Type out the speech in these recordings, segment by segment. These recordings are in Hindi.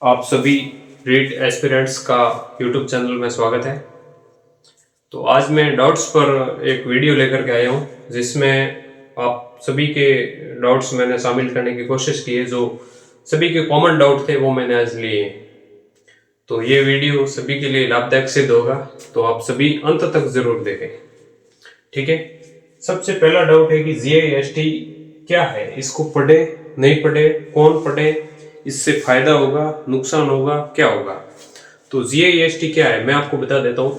आप सभी रीट एस्पिरेंट्स का यूट्यूब चैनल में स्वागत है। तो आज मैं डाउट्स पर एक वीडियो लेकर के आया हूँ जिसमें आप सभी के डाउट्स मैंने शामिल करने की कोशिश की है। जो सभी के कॉमन डाउट थे वो मैंने आज लिए हैं। तो ये वीडियो सभी के लिए लाभदायक सिद्ध होगा, तो आप सभी अंत तक जरूर देखें। ठीक है। सबसे पहला डाउट है कि जीआईएसटी क्या है, इसको पढ़े नहीं पढ़े, कौन पढ़े, इससे फायदा होगा नुकसान होगा क्या होगा। तो जीआईएसटी क्या है मैं आपको बता देता हूँ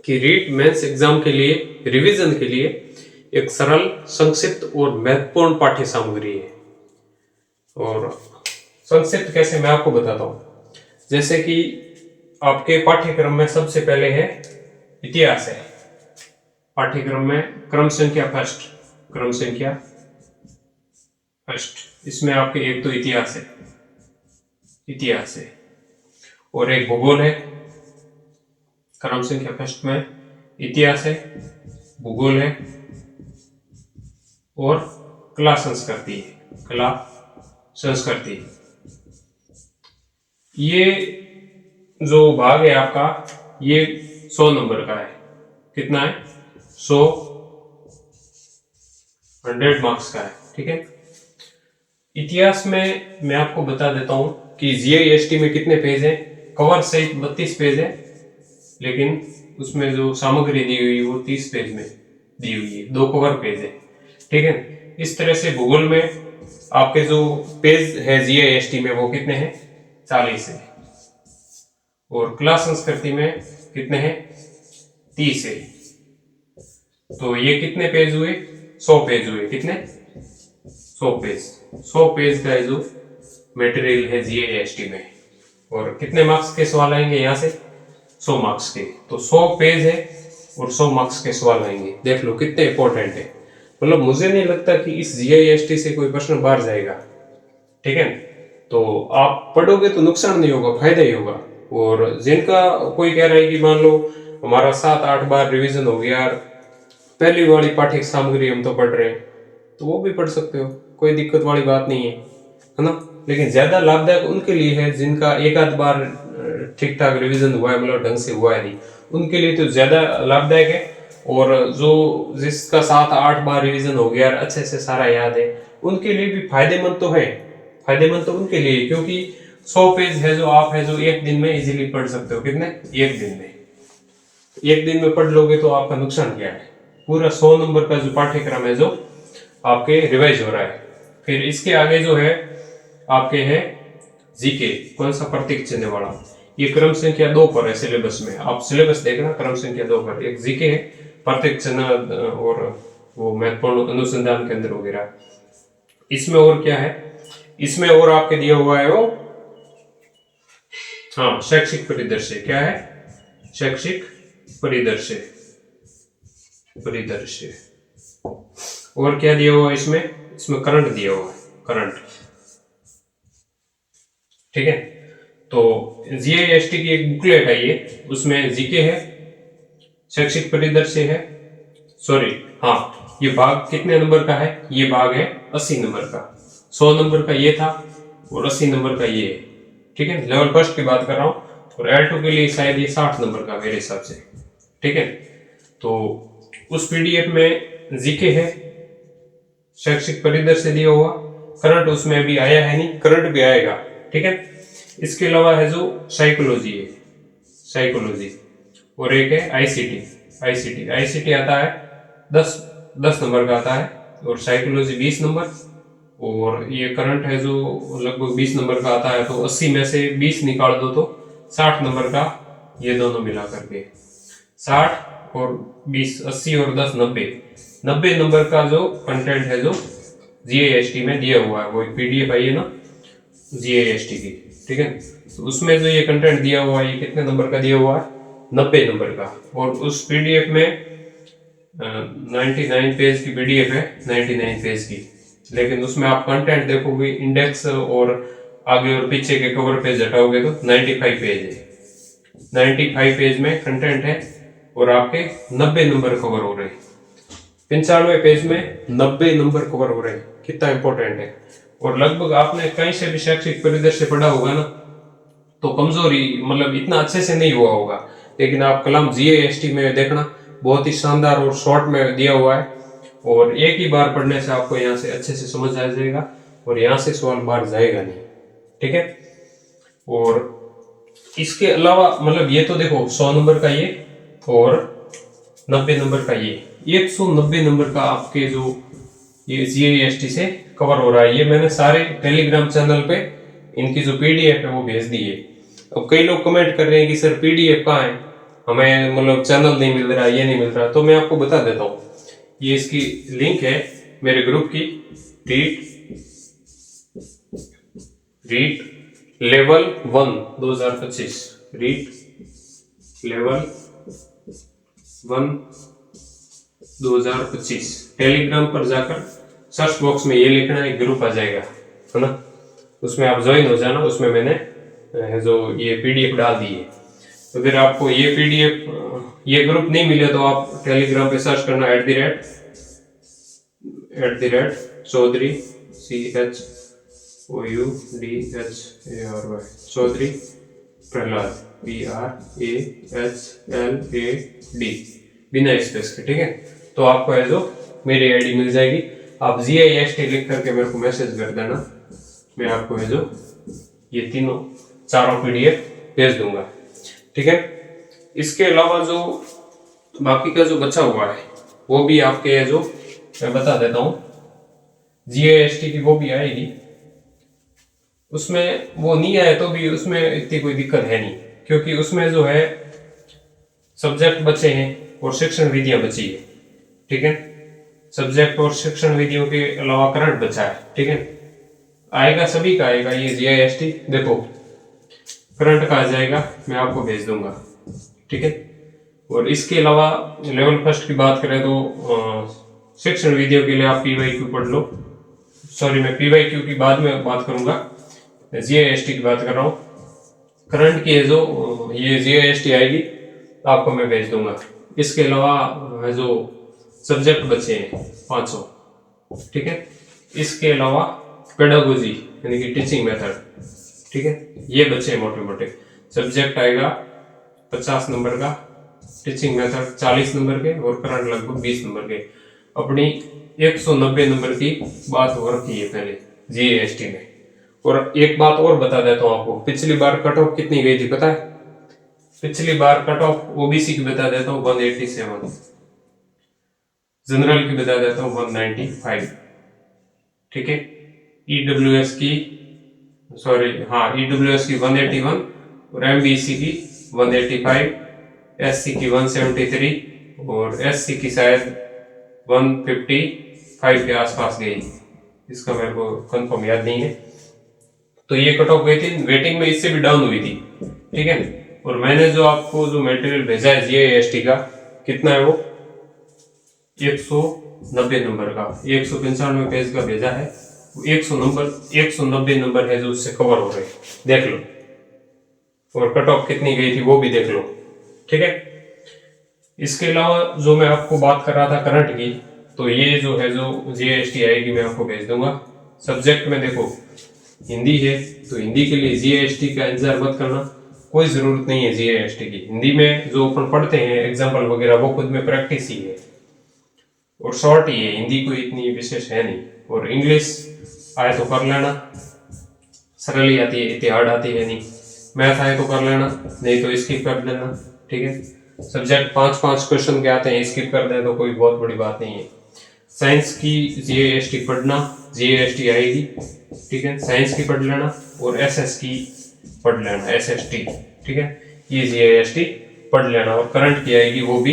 कि रीट मेंस एग्जाम के लिए रिवीजन के लिए एक सरल, संक्षिप्त और महत्वपूर्ण पाठ्य सामग्री है। और संक्षिप्त कैसे मैं आपको बताता हूँ। जैसे कि आपके पाठ्यक्रम में सबसे पहले है इतिहास है। पाठ्यक्रम में क्रम संख्या फर्स्ट, इसमें आपके एक तो इतिहास है और एक भूगोल है। क्रम संख्या फर्स्ट में इतिहास है, भूगोल है और कला संस्कृति। ये जो भाग है आपका, ये 100 नंबर का है। कितना है? 100 मार्क्स का है। ठीक है। इतिहास में मैं आपको बता देता हूं कि जीआईएसटी में कितने पेज हैं। कवर सहित 32 पेज है, लेकिन उसमें जो सामग्री दी हुई है वो 30 पेज में दी हुई है, 2 कवर पेज है। ठीक है। इस तरह से भूगोल में आपके जो पेज है जीआईएसटी में वो कितने हैं? 40 है। और कला संस्कृति में कितने हैं? 30 है। तो ये कितने पेज हुए? 100 पेज हुए। कितने? 100 पेज का जो मटेरियल है जीआईएसटी में। और कितने मार्क्स के सवाल आएंगे यहाँ से? 100 मार्क्स के। तो 100 पेज है और 100 मार्क्स के सवाल आएंगे। देख लो कितने इंपॉर्टेंट है। मतलब मुझे नहीं लगता कि इस जीआईएसटी से कोई प्रश्न बाहर जाएगा। ठीक है। तो आप पढ़ोगे तो नुकसान नहीं होगा, फायदा ही होगा। और जिनका कोई कह रहा है कि मान लो हमारा 7-8 बार रिवीजन हो गया, पहली वाली पाठ्य सामग्री हम तो पढ़ रहे हैं, तो वो भी पढ़ सकते हो, कोई दिक्कत वाली बात नहीं है ना। लेकिन ज्यादा लाभदायक उनके लिए है जिनका एक आध बार ठीक ठाक रिवीजन हुआ है, मतलब ढंग से हुआ है नहीं, उनके लिए तो ज्यादा लाभदायक है। और जो जिसका 7-8 बार रिवीजन हो गया, अच्छे से सारा याद है, उनके लिए भी फायदेमंद तो है। फायदेमंद तो उनके लिए, क्योंकि 100 पेज है जो आप है जो एक दिन में इजीली पढ़ सकते हो। कितने? एक दिन में पढ़ लोगे तो आपका नुकसान क्या है? पूरा 100 नंबर का जो पाठ्यक्रम है जो आपके रिवाइज हो रहा है। फिर इसके आगे जो है आपके है जीके। कौन सा? प्रतीक चिन्ह वाला। ये क्रम संख्या 2 पर है सिलेबस में। आप सिलेबस देखना, क्रम संख्या 2 पर एक जीके है, प्रतीक चिन्ह और वो महत्वपूर्ण अनुसंधान केंद्र वगैरह। इसमें और क्या है? इसमें और आपके दिया हुआ है वो, हाँ, शैक्षिक परिदृश्य। क्या है? शैक्षिक परिदृश्य। और क्या दिया हुआ है इसमें करंट दिया हुआ है, करंट। ठीक है। तो जीआईएसटी की एक बुकलेट है ये, उसमें जीके है, शैक्षिक परिदृश्य है, सॉरी हाँ, ये भाग कितने नंबर का है? ये भाग है 80 नंबर का। 100 नंबर का ये था और 80 नंबर का ये है। ठीक है। लेवल फर्स्ट की बात कर रहा हूँ। और L2 के लिए शायद ये 60 नंबर का मेरे हिसाब से। ठीक है। तो उस पीडीएफ में जीके है, शैक्षिक परिदृश्य दिया हुआ, करंट उसमें अभी आया है नहीं, करंट भी आएगा। ठीक है। इसके अलावा है जो साइकोलॉजी है, साइकोलॉजी। और एक है आईसीटी आता है 10 नंबर का आता है, और साइकोलॉजी 20 नंबर। और ये करंट है जो लगभग 20 नंबर का आता है। तो 80 में से 20 निकाल दो तो 60 नंबर का, ये दोनों मिला करके 60 और 20, 80 और 10, 90 नंबर का जो कंटेंट है जो जीआईएसटी में दिया हुआ है। वो पीडीएफ आई है ना जीआईएसटी की। ठीक है। तो उसमें जो ये कंटेंट दिया हुआ है, ये कितने नंबर का दिया हुआ है? 90 नंबर का। और उस पीडीएफ में 99 पेज की पीडीएफ है, 99 पेज की। लेकिन उसमें आप कंटेंट देखोगे, इंडेक्स और आगे और पीछे के कवर पेज हटाओगे तो 95 पेज है। 95 पेज में कंटेंट है और आपके 90 नंबर कवर हो रहे हैं। 95 पेज में 90 नंबर कवर हो रहे हैं। कितना इंपॉर्टेंट है। और लगभग आपने कहीं से भी शैक्षिक परिदृश्य पढ़ा होगा ना, तो कमजोरी मतलब इतना अच्छे से नहीं हुआ होगा। लेकिन आप कलम जीएएसटी में देखना, बहुत ही शानदार और शॉर्ट में दिया हुआ है, और एक ही बार पढ़ने से आपको यहाँ से अच्छे से समझ आ जाएगा, और यहाँ से सवाल बाहर जाएगा नहीं। ठीक है। और इसके अलावा मतलब ये तो देखो 100 नंबर का ये और 90 नंबर का ये, 190 नंबर का आपके जो ये जीएसटी से कवर हो रहा है। ये मैंने सारे टेलीग्राम चैनल पे इनकी जो पीडीएफ है वो भेज दी है। अब कई लोग कमेंट कर रहे हैं कि सर पीडीएफ कहाँ है, हमें मतलब चैनल नहीं मिल रहा, ये नहीं मिल रहा। तो मैं आपको बता देता हूँ, ये इसकी लिंक है मेरे ग्रुप की, REET level 1 2025, REET level 1 2025। Telegram पर जाकर सर्च बॉक्स में ये लिखना है, ग्रुप आ जाएगा, है ना, उसमें आप ज्वाइन हो जाना। उसमें मैंने जो ये पीडीएफ डाल दी है। तो फिर आपको ये पीडीएफ ये ग्रुप नहीं मिले तो आप टेलीग्राम पे सर्च करना @चौधरी CHOUDHARY चौधरी प्रहलाद PRAHLAD बिना स्पेस के। ठीक है। तो आपको है जो मेरी आईडी मिल जाएगी। आप GIST लिख करके मेरे को मैसेज कर देना, मैं आपको है जो ये चारों पीडीएफ भेज दूंगा। ठीक है। इसके अलावा जो बाकी का जो बचा हुआ है वो भी आपके है जो मैं बता देता हूँ, GIST की वो भी आएगी। उसमें वो नहीं आए तो भी उसमें इतनी कोई दिक्कत है नहीं, क्योंकि उसमें जो है सब्जेक्ट बचे हैं और शिक्षण विधियां बची है। ठीक है। सब्जेक्ट और शिक्षण विधियों के अलावा करंट बचा है। ठीक है। आएगा, सभी का आएगा ये GIST। देखो करंट का आ जाएगा, मैं आपको भेज दूंगा। ठीक है। और इसके अलावा लेवल फर्स्ट की बात करें तो शिक्षण विधियों के लिए आप PYQ पढ़ लो। सॉरी, मैं PYQ की बाद में बात करूंगा, GIST की बात कर रहा हूँ। करंट की जो ये GIST आएगी आपको मैं भेज दूंगा। इसके अलावा जो सब्जेक्ट बचे हैं 500। ठीक है। इसके अलावा पेडागोजी यानी कि टीचिंग मेथड, ठीक है, ये बचे मोटे मोटे। सब्जेक्ट आएगा 50 नंबर का, टीचिंग मेथड 40 नंबर के, और करंट लगभग 20 नंबर के। अपनी 190 नंबर की बात हो रखी है पहले GIST में। और एक बात और बता देता हूँ आपको, पिछली बार कट ऑफ कितनी गई थी पता है? पिछली बार कट ऑफ OBC की बता देता हूँ 187, जनरल की बता देता हूँ 195। ठीक है। EWS की 181 और MBC की 185, SC की 173 और SC की शायद 155 के आसपास गई, इसका मेरे को कंफर्म याद नहीं है। तो ये कट ऑफ गई थी, वेटिंग में इससे भी डाउन हुई थी। ठीक है। और मैंने जो आपको जो मटेरियल भेजा है GIST का, कितना है वो 190 नंबर का, 195 पेज का भेजा है। 190 नंबर है जो उससे कवर हो रहे, देख लो। और कट ऑफ कितनी गई थी वो भी देख लो। ठीक है। इसके अलावा जो मैं आपको बात कर रहा था करंट की, तो ये जो है जो GIST आएगी मैं आपको भेज दूंगा। सब्जेक्ट में देखो हिंदी है, तो हिंदी के लिए GIST का इंतजार मत करना, कोई जरूरत नहीं है GIST की। हिंदी में जो अपन पढ़ते हैं एग्जाम्पल वगैरह वो खुद में प्रैक्टिस ही है, और शॉर्ट ही है, हिंदी कोई इतनी विशेष है नहीं। और इंग्लिश आए तो कर लेना, सरल ही आती है, इतनी हार्ड आती है नहीं। मैथ आए तो कर लेना, नहीं तो स्किप कर देना। ठीक है। सब्जेक्ट 5-5 क्वेश्चन के आते हैं, स्किप कर दें तो कोई बहुत बड़ी बात नहीं है। साइंस की GIST पढ़ना, GIST आएगी। ठीक है। साइंस की पढ़ लेना और SS की पढ़ लेना, SST। ठीक है। ये GIST पढ़ लेना, और करंट की आएगी वो भी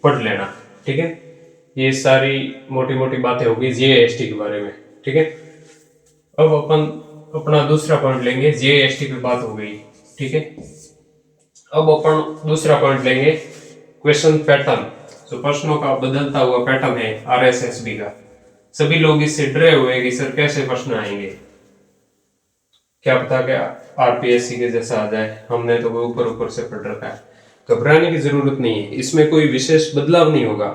पढ़ लेना। ठीक है। ये सारी मोटी मोटी बातें होगी GIST के बारे में। ठीक है। अब अपन अपना दूसरा पॉइंट लेंगे, GIST पे बात हो गई। ठीक है। अब अपन दूसरा पॉइंट लेंगे क्वेश्चन पैटर्न, जो प्रश्नों का बदलता हुआ पैटर्न है RSSB का। सभी लोग इससे डरे हुए हैं कि सर कैसे प्रश्न आएंगे, क्या पता क्या RPSC के जैसा आ जाए, हमने तो वो ऊपर ऊपर से पढ़ रखा है। घबराने की जरूरत नहीं है, इसमें कोई विशेष बदलाव नहीं होगा।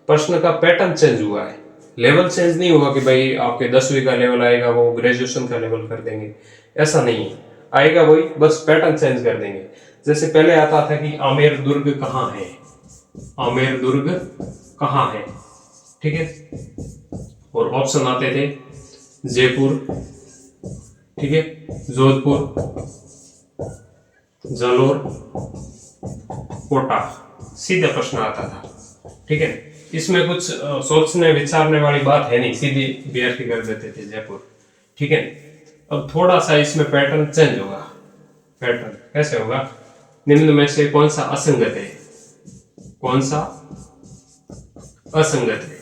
प्रश्न का पैटर्न चेंज हुआ है, लेवल चेंज नहीं हुआ कि भाई आपके 10वीं का लेवल आएगा वो ग्रेजुएशन का लेवल कर देंगे, ऐसा नहीं है। आएगा वही, बस पैटर्न चेंज कर देंगे। जैसे पहले आता था कि आमेर दुर्ग कहाँ है, आमेर दुर्ग कहाँ है, ठीक है। और ऑप्शन आते थे जयपुर, ठीक है, जोधपुर, जालोर, कोटा, सीधा प्रश्न आता था, ठीक है। इसमें कुछ सोचने विचारने वाली बात है नहीं, सीधी अभ्यर्थी कर देते थे जयपुर, ठीक है। अब थोड़ा सा इसमें पैटर्न चेंज होगा। पैटर्न कैसे होगा, निम्न में से कौन सा असंगत है, कौन सा असंगत है,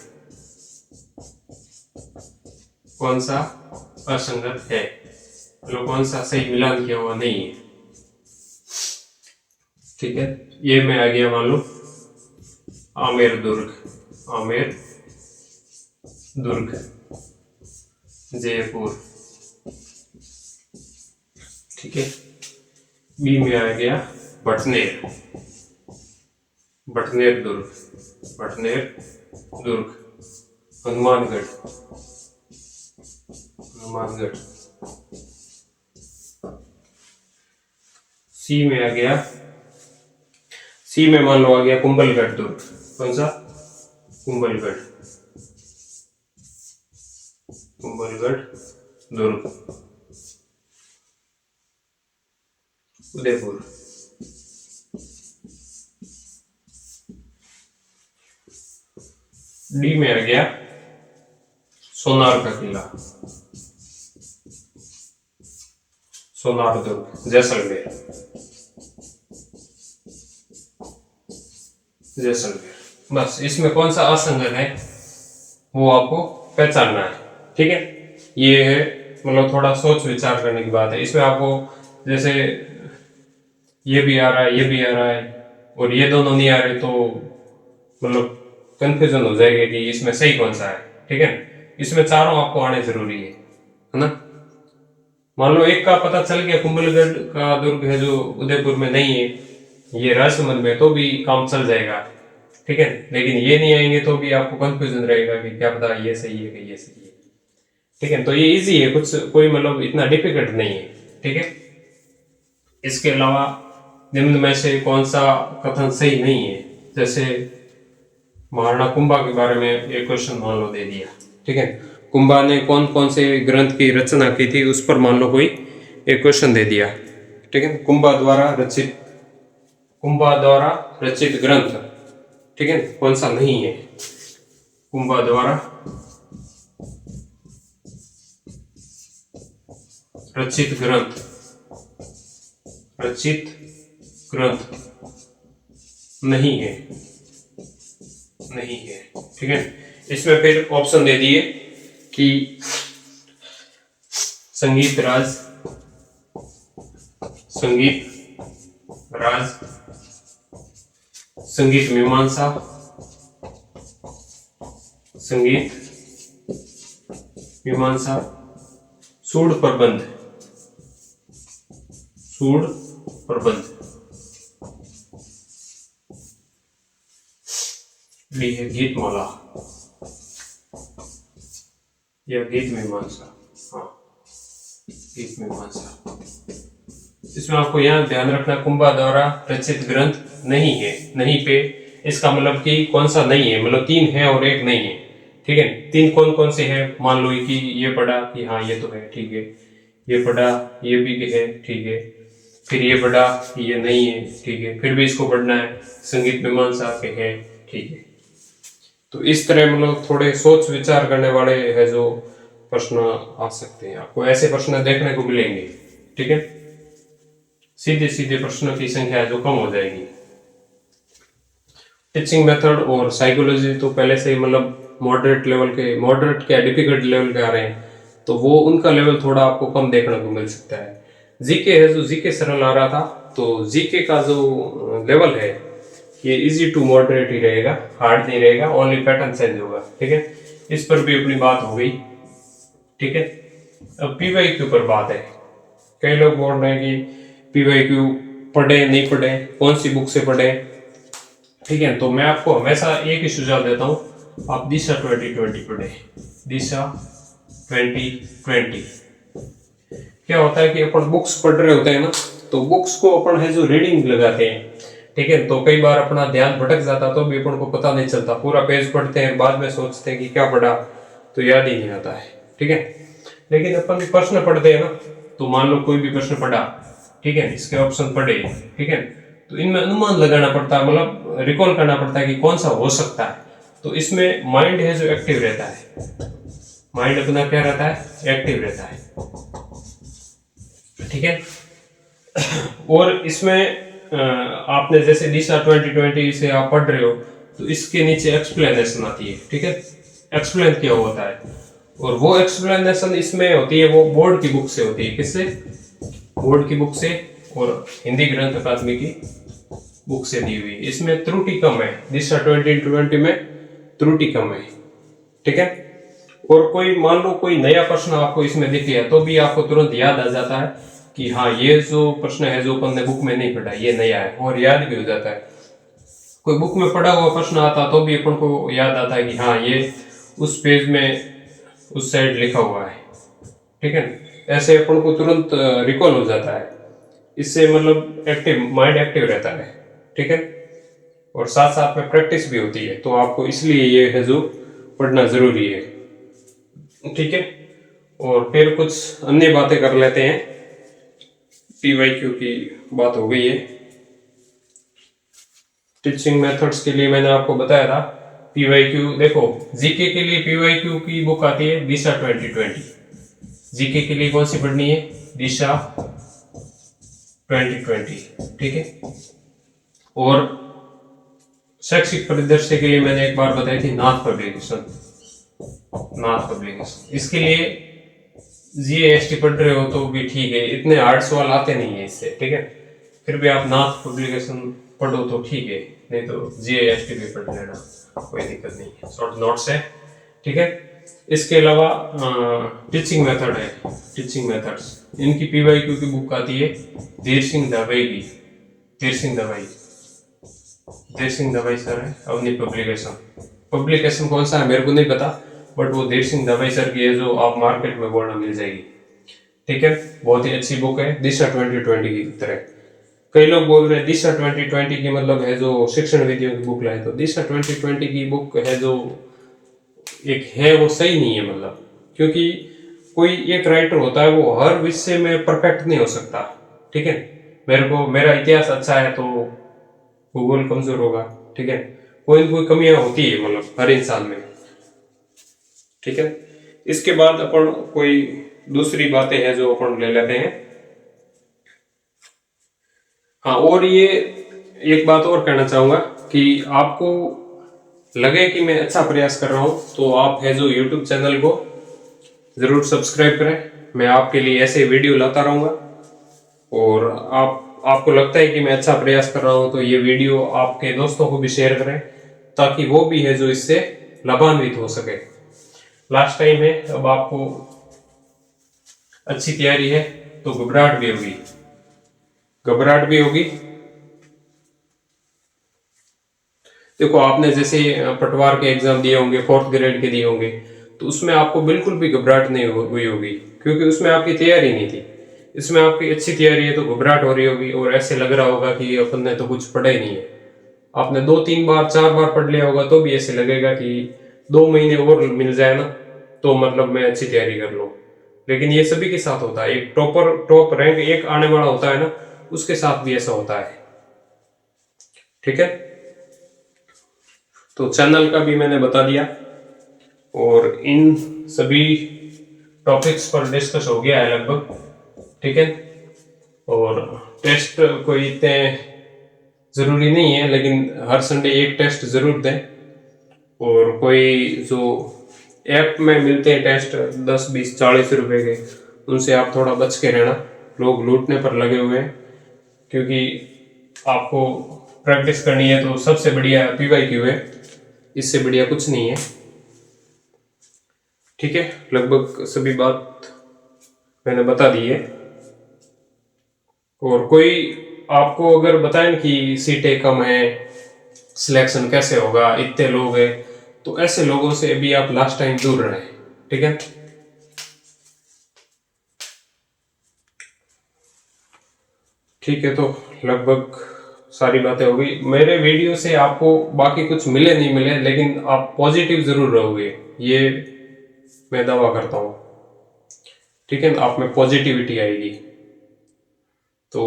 कौन सा असंगत है, मतलब कौन सा सही मिलान किया हुआ नहीं है, ठीक है। ये में आ गया मान लो आमेर दुर्ग, आमेर दुर्ग, जयपुर, ठीक है। बी में आ गया बटनेर, बटनेर दुर्ग, बटनेर दुर्ग, हनुमानगढ़, हनुमानगढ़। सी में आ गया, सी में मान लो आ गया कुंभलगढ़ दुर्ग, कौन सा, कुंभलगढ़, कुंभलगढ़ दुर्ग, उदयपुर। डी में आ गया सोनार का किला, सोनार दुर्ग, जैसलमेर, जैसलमेर। बस इसमें कौन सा असंगत है वो आपको पहचानना है, ठीक है। ये है मतलब थोड़ा सोच विचार करने की बात है। इसमें आपको जैसे ये भी आ रहा है, ये भी आ रहा है और ये दोनों नहीं आ रहे तो मतलब कंफ्यूजन हो जाएगा कि इसमें सही कौन सा है, ठीक है। इसमें चारों आपको आने जरूरी है ना। मान लो एक का पता चल गया, कुंभलगढ़ का दुर्ग है जो उदयपुर में नहीं है, ये राजसमंद में, तो भी काम चल जाएगा, ठीक है। लेकिन ये नहीं आएंगे तो भी आपको कंफ्यूजन रहेगा कि क्या पता ये सही है कि ये सही है, ठीक है। तो ये इजी है, कुछ कोई मतलब इतना डिफिकल्ट नहीं है, ठीक है। इसके अलावा निम्न में से कौन सा कथन सही नहीं है, जैसे महाराणा कुंभा के बारे में एक क्वेश्चन मान लो दे दिया, ठीक है। कुंभा ने कौन कौन से ग्रंथ की रचना की थी उस पर मान लो कोई एक क्वेश्चन दे दिया, ठीक है। कुंभा द्वारा रचित ग्रंथ, ठीक है, कौन सा नहीं है, कुंभा द्वारा रचित ग्रंथ, रचित ग्रंथ नहीं है, नहीं है, ठीक है। इसमें फिर ऑप्शन दे दिए कि संगीत राज, संगीत राज, संगीत मीमांसा, संगीत मीमांसा, सूढ़ प्रबंध, सूढ़ प्रबंध, ये है गीतमाला या गीत मीमांसा, हाँ गीत मीमांसा। इसमें आपको यहाँ ध्यान रखना कुंभा द्वारा रचित ग्रंथ नहीं है, नहीं पे इसका मतलब कि कौन सा नहीं है, मतलब 3 है और 1 नहीं है, ठीक है। 3 कौन कौन से हैं, मान लो कि ये पढ़ा कि हाँ ये तो है, ठीक है, ये पढ़ा ये भी है, ठीक है, फिर ये पढ़ा ये नहीं है, ठीक है, फिर भी इसको पढ़ना है, संगीत मीमांसा के है, ठीक है। तो इस तरह मतलब थोड़े सोच विचार करने वाले है जो प्रश्न आ सकते हैं, आपको ऐसे प्रश्न देखने को मिलेंगे, ठीक है। सीधे सीधे प्रश्नों की संख्या जो कम हो जाएगी। टीचिंग मेथड और साइकोलॉजी तो पहले से ही मतलब मॉडरेट लेवल के, मॉडरेट क्या डिफिकल्ट लेवल के आ रहे हैं, तो वो उनका लेवल थोड़ा आपको कम देखने को मिल सकता है। जीके है जो जीके सरल आ रहा था, तो जीके का जो लेवल है ये इजी टू मॉडरेट ही रहेगा, हार्ड नहीं रहेगा, ओनली पैटर्न चेंज होगा, ठीक है। इस पर भी अपनी बात हो गई, ठीक है। अब पीवाईक्यू पर बात है। कई लोग बोल रहे हैं कि पीवाईक्यू पढ़े नहीं पढ़े, कौन सी बुक से पढ़े, ठीक है। तो मैं आपको हमेशा एक ही सुझाव देता हूँ, आप दिशा 2020 पढ़े, दिशा 2020, क्या होता है कि अपन बुक्स पढ़ रहे होते हैं ना, तो बुक्स को अपन है जो रीडिंग लगाते हैं, ठीक है, तो कई बार अपना ध्यान भटक जाता तो भी अपन को पता नहीं चलता, पूरा पेज पढ़ते हैं बाद में सोचते हैं कि क्या पढ़ा, तो याद ही नहीं आता है, ठीक है। लेकिन अपन प्रश्न पढ़ते हैं ना, तो मान लो कोई भी प्रश्न पढ़ा, ठीक है, इसके ऑप्शन पढ़े, ठीक है, तो इनमें अनुमान लगाना पड़ता है, मतलब रिकॉल करना पड़ता है कि कौन सा हो सकता है, तो इसमें माइंड है जो एक्टिव रहता है, माइंड अपना क्या रहता है, एक्टिव रहता है, ठीक है। और इसमें आपने जैसे दिशा 2020 से आप पढ़ रहे हो, तो इसके नीचे एक्सप्लेनेशन आती है, ठीक है, एक्सप्लेन किया होता है, और वो एक्सप्लेनेशन इसमें होती है, वो बोर्ड की बुक से होती है, किससे, बोर्ड की बुक से, और हिंदी ग्रंथ अकादमी की बुक से दी हुई। इसमें त्रुटि कम है, दिशा 2020 में त्रुटि कम है, ठीक है। और कोई मान लो कोई नया प्रश्न आपको इसमें दिख गया, तो भी आपको तुरंत याद आ जाता है कि हाँ ये जो प्रश्न है जो अपन ने बुक में नहीं पढ़ा, ये नया है, और याद भी हो जाता है। कोई बुक में पढ़ा हुआ प्रश्न आता तो भी अपन को याद आता है कि हाँ ये उस पेज में उस साइड लिखा हुआ है, ठीक है, ऐसे अपन को तुरंत रिकॉल हो जाता है, इससे मतलब एक्टिव माइंड एक्टिव रहता है, ठीक है, और साथ साथ में प्रैक्टिस भी होती है, तो आपको इसलिए ये है जो पढ़ना जरूरी है, ठीक है। और फिर कुछ अन्य बातें कर लेते हैं, पीवाईक्यू की बात हो गई है। टीचिंग मेथड्स के लिए मैंने आपको बताया था पीवाईक्यू, देखो जीके के लिए पीवाईक्यू की बुक आती है दिशा 2020, जीके के लिए कौन सी पढ़नी है, दिशा 2020, ठीक है। और शैक्षिक परिदृश्य के लिए मैंने एक बार बताई थी नाथ पब्लिकेशन, नाथ पब्लिकेशन, इसके लिए जीएसटी पढ़ रहे हो तो भी ठीक है, इतने हार्ड सवाल आते नहीं है इससे, ठीक है, फिर भी आप नाथ पब्लिकेशन पढ़ो तो ठीक है, नहीं तो जीएसटी भी पढ़ लेना, कोई दिक्कत नहीं है, शॉर्ट नोट्स है, ठीक है। इसके अलावा टीचिंग मेथड है, टीचिंग मेथड्स, इनकी पीवाईक्यू की बुक आती है धीर सिंह दवाई की, धीर सिंह दवाई, धीर सिंह दवाई सर है, अवनी पब्लिकेशन कौन सा है मेरे को नहीं पता, बट वो धीर सिंह दवाई सर की है, जो आप मार्केट में बोलना मिल जाएगी, ठीक है, बहुत ही अच्छी बुक है दिशा 2020 की तरह। कई लोग बोल रहे हैं दिशा 2020 की मतलब है जो शिक्षण विधियों की बुक लाए, तो दिशा 2020 की बुक है जो एक है वो सही नहीं है, मतलब क्योंकि कोई एक राइटर होता है वो हर विषय में परफेक्ट नहीं हो सकता, ठीक है, मेरे को मेरा इतिहास अच्छा है तो भूगोल कमजोर होगा, ठीक है, कोई न कोई कमियां होती है मतलब हर इंसान में, ठीक है। इसके बाद अपन कोई दूसरी बातें हैं जो अपन ले लेते हैं। हाँ, और ये एक बात और कहना चाहूंगा कि आपको लगे कि मैं अच्छा प्रयास कर रहा हूं, तो आप है जो YouTube चैनल को जरूर सब्सक्राइब करें, मैं आपके लिए ऐसे वीडियो लाता रहूंगा, और आपको लगता है कि मैं अच्छा प्रयास कर रहा हूं तो ये वीडियो आपके दोस्तों को भी शेयर करें, ताकि वो भी है जो इससे लाभान्वित हो सके। लास्ट टाइम है, अब आपको अच्छी तैयारी है तो घबराहट भी होगी, घबराहट भी होगी। देखो आपने जैसे पटवार के एग्जाम दिए होंगे, 4th ग्रेड के दिए होंगे, तो उसमें आपको बिल्कुल भी घबराहट नहीं हुई होगी, क्योंकि उसमें आपकी तैयारी नहीं थी। इसमें आपकी अच्छी तैयारी है तो घबराहट हो रही होगी, और ऐसे लग रहा होगा कि अपन ने तो कुछ पढ़ा ही नहीं है। आपने 2-3 बार 4 बार पढ़ लिया होगा तो भी ऐसे लगेगा कि 2 महीने और मिल जाए ना तो मतलब मैं अच्छी तैयारी कर लूँ। लेकिन ये सभी के साथ होता है, एक टॉप रैंक एक आने वाला होता है ना, उसके साथ भी ऐसा होता है, ठीक है। तो चैनल का भी मैंने बता दिया, और इन सभी टॉपिक्स पर डिस्कस हो गया है लगभग, ठीक है। और टेस्ट कोई इतने जरूरी नहीं है, लेकिन हर संडे एक टेस्ट जरूर दें, और कोई जो ऐप में मिलते हैं टेस्ट 10-20-40 रुपए के, उनसे आप थोड़ा बच के रहना, लोग लूटने पर लगे हुए हैं, क्योंकि आपको प्रैक्टिस करनी है तो सबसे बढ़िया पीवाईक्यू है, इससे बढ़िया कुछ नहीं है, ठीक है। लगभग सभी बात मैंने बता दी है। और कोई आपको अगर बताएं कि सीटें कम है, सिलेक्शन कैसे होगा, इतने लोग हैं, तो ऐसे लोगों से भी आप लास्ट टाइम दूर रहें, ठीक है। ठीक है, तो लगभग सारी बातें हो गई। मेरे वीडियो से आपको बाकी कुछ मिले नहीं मिले, लेकिन आप पॉजिटिव जरूर रहोगे, ये मैं दावा करता हूँ। ठीक है, आप में पॉजिटिविटी आएगी। तो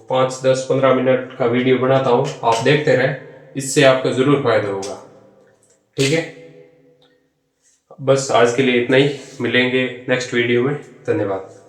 5, 10, 15 मिनट का वीडियो बनाता हूँ, आप देखते रहे, इससे आपका जरूर फायदा होगा। ठीक है, बस आज के लिए इतना ही, मिलेंगे नेक्स्ट वीडियो में। धन्यवाद।